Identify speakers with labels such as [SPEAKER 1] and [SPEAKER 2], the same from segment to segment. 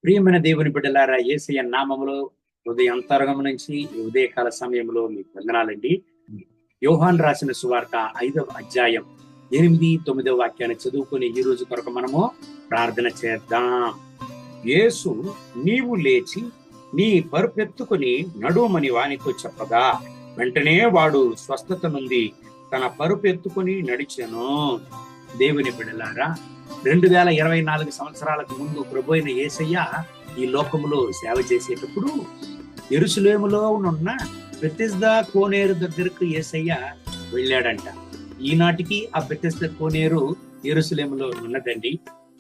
[SPEAKER 1] ప్రియమైన దేవుని బిడ్డలారా, యేసయ్య నామములో హృదయ అంతరంగం నుంచి ఈ ఉదయకాల సమయంలో మీకు వందనాలండి. యోహాను రాసిన సువార్త 5వ అధ్యాయం 8-9 వాక్యాన్ని చదువుకుని ఈ రోజు కొరకు మనము ప్రార్థన చేద్దాం. యేసు నీవు లేచి నీ పరుపెత్తుకుని నడుమని వానితో చెప్పగా, వెంటనే వాడు స్వస్థత నుండి తన పరుపెత్తుకుని నడిచెను. దేవుని బిడ్డలారా, 2024 సంవత్సరాలకు ముందు ప్రభు అయిన యేసయ్య ఈ లోకములో సేవ చేసేటప్పుడు యెరూషలేములో ఉన్న బెతెస్దా కోనేరు దగ్గరకు యేసయ్య వెళ్ళాడంట. ఈనాటికి ఆ బెతెస్దా కోనేరు యెరూషలేములో ఉన్నదండి.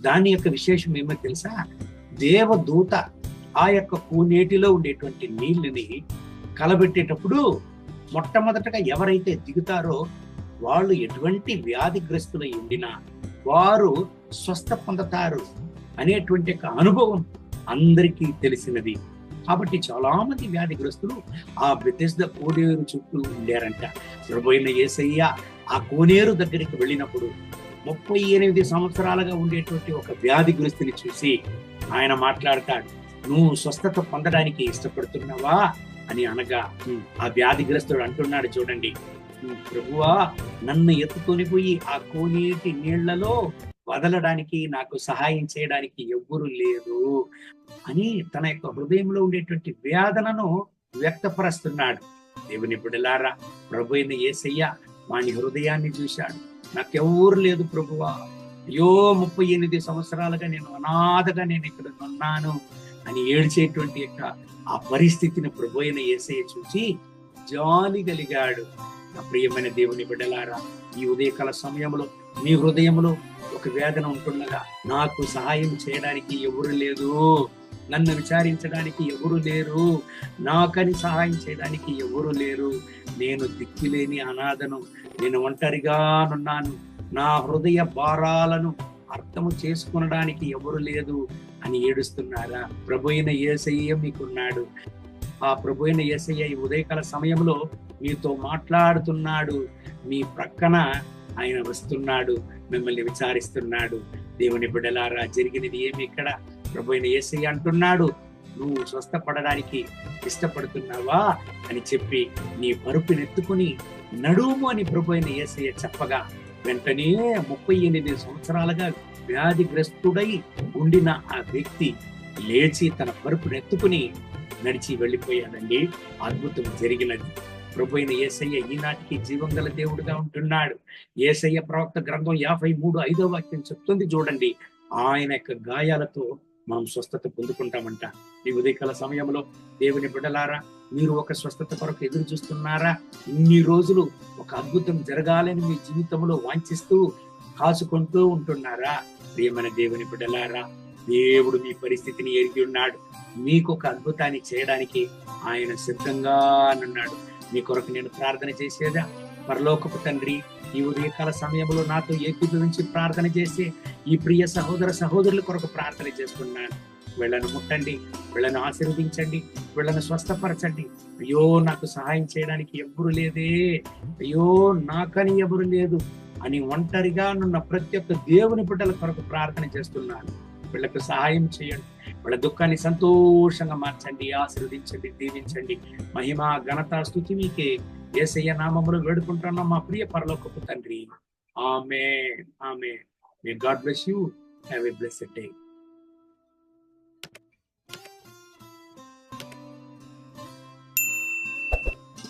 [SPEAKER 1] దాని యొక్క విశేషం ఏమో తెలుసా? దేవదూత ఆ యొక్క కోనేటిలో ఉండేటువంటి నీళ్ళని కలబెట్టేటప్పుడు మొట్టమొదటగా ఎవరైతే దిగుతారో వాళ్ళు ఎటువంటి వ్యాధిగ్రస్తులై ఉండినా వారు స్వస్థ పొందుతారు అనేటువంటి అనుభవం అందరికీ తెలిసినది. కాబట్టి చాలా మంది వ్యాధిగ్రస్తులు ఆ బెతెస్దా కోనేరు చుట్టూ ఉండారంట. ప్రభువైన యేసయ్య ఆ కోనేరు దగ్గరికి వెళ్ళినప్పుడు 38 సంవత్సరాలుగా ఉండేటువంటి ఒక వ్యాధిగ్రస్తుని చూసి ఆయన మాట్లాడతాడు, నువ్వు స్వస్థత పొందడానికి ఇష్టపడుతున్నావా అని అనగా, ఆ వ్యాధిగ్రస్తుడు అంటున్నాడు, చూడండి, ప్రభువా, నన్ను ఎత్తుకొని పోయి ఆ కోనేటి నీళ్లలో వదలడానికి నాకు సహాయం చేయడానికి ఎవ్వరు లేదు అని తన యొక్క హృదయంలో ఉండేటువంటి వేదనను వ్యక్తపరుస్తున్నాడు. దేవుని బిడ్డలారా, ప్రభు అయిన యేసయ్య వాని హృదయాన్ని చూశాడు. నాకెవ్వరు లేదు ప్రభువా, అయ్యో 38 సంవత్సరాలుగా నేను అనాథగా నేను ఇక్కడ ఉన్నాను అని ఏడ్చేటువంటి యొక్క ఆ పరిస్థితిని ప్రభు అయిన యేసయ్య చూసి జాలి కలిగాడు. నా ప్రియమైన దేవుని బిడ్డలారా, ఈ ఉదయకాల సమయంలో మీ హృదయంలో ఒక వేదన ఉంటుండగా, నాకు సహాయం చేయడానికి ఎవరు లేదు, నన్ను విచారించడానికి ఎవరు లేరు, నాకని సహాయం చేయడానికి ఎవరు లేరు, నేను దిక్కులేని అనాథను, నేను ఒంటరిగానున్నాను, నా హృదయ భారాలను అర్థము చేసుకునడానికి ఎవరు లేదు అని ఏడుస్తున్నారా? ప్రభు అయిన యేసయ్య మీకున్నాడు. ఆ ప్రభు అయిన యేసయ్య ఈ ఉదయకాల సమయంలో మీతో మాట్లాడుతున్నాడు. మీ ప్రక్కన ఆయన వస్తున్నాడు, మిమ్మల్ని విచారిస్తున్నాడు. దేవుని బిడ్డలారా, జరిగినది ఏమి ఇక్కడ? ప్రభు అయిన యేసయ్య అంటున్నాడు, నువ్వు స్వస్థపడడానికి ఇష్టపడుతున్నావా అని చెప్పి నీ పరుపునెత్తుకుని నడుము అని ప్రభు అయిన యేసయ్య చెప్పగా, వెంటనే 38 సంవత్సరాలుగా వ్యాధిగ్రస్తుడై ఉండిన ఆ వ్యక్తి లేచి తన పరుపునెత్తుకుని నడిచి వెళ్ళిపోయాడండి. అద్భుతం జరిగినది. ప్రభు అయిన యేసయ్య ఈనాటికి జీవం గల దేవుడుగా ఉంటున్నాడు. యేసయ్య ప్రవక్త గ్రంథం 53:5 వాక్యం చెప్తుంది, చూడండి, ఆయన యొక్క గాయాలతో మనం స్వస్థత పొందుకుంటామంట. ఈ ఉదయకాల సమయంలో దేవుని బిడ్డలారా, మీరు ఒక స్వస్థత కొరకు ఎదురు చూస్తున్నారా? ఇన్ని రోజులు ఒక అద్భుతం జరగాలని మీ జీవితంలో వాంఛిస్తూ కాచుకుంటూ ఉంటున్నారా? ప్రియమైన దేవుని బిడ్డలారా, దేవుడు మీ పరిస్థితిని ఎరిగి ఉన్నాడు. మీకు ఒక అద్భుతాన్ని చేయడానికి ఆయన సిద్ధంగా ఉన్నాడు. మీ కొరకు నేను ప్రార్థన చేసేదా? పరలోకపు తండ్రి, ఈ ఉదయకాల సమయంలో నాతో ఏకీభవించి ప్రార్థన చేసి ఈ ప్రియ సహోదర సహోదరుల కొరకు ప్రార్థన చేస్తున్నాను. వీళ్ళను ముట్టండి, వీళ్ళను ఆశీర్వదించండి, వీళ్ళను స్వస్థపరచండి. అయ్యో, నాకు సహాయం చేయడానికి ఎవ్వరు లేదే, అయ్యో నాకని ఎవరు లేదు అని ఒంటరిగా నున్న ప్రతి ఒక్క దేవుని బిడ్డల కొరకు ప్రార్థన చేస్తున్నాను. వీళ్ళకు సహాయం చేయండి, వాళ్ళ దుఃఖాన్ని సంతోషంగా మార్చండి, ఆశీర్వదించండి, దీవించండి. మహిమ ఘనత స్తుతి మీకే యేసయ్య నామములో వేడుకుంటున్నాం మా ప్రియ పరలోకపు తండ్రి. Amen, amen. May God bless you. Have a blessed day.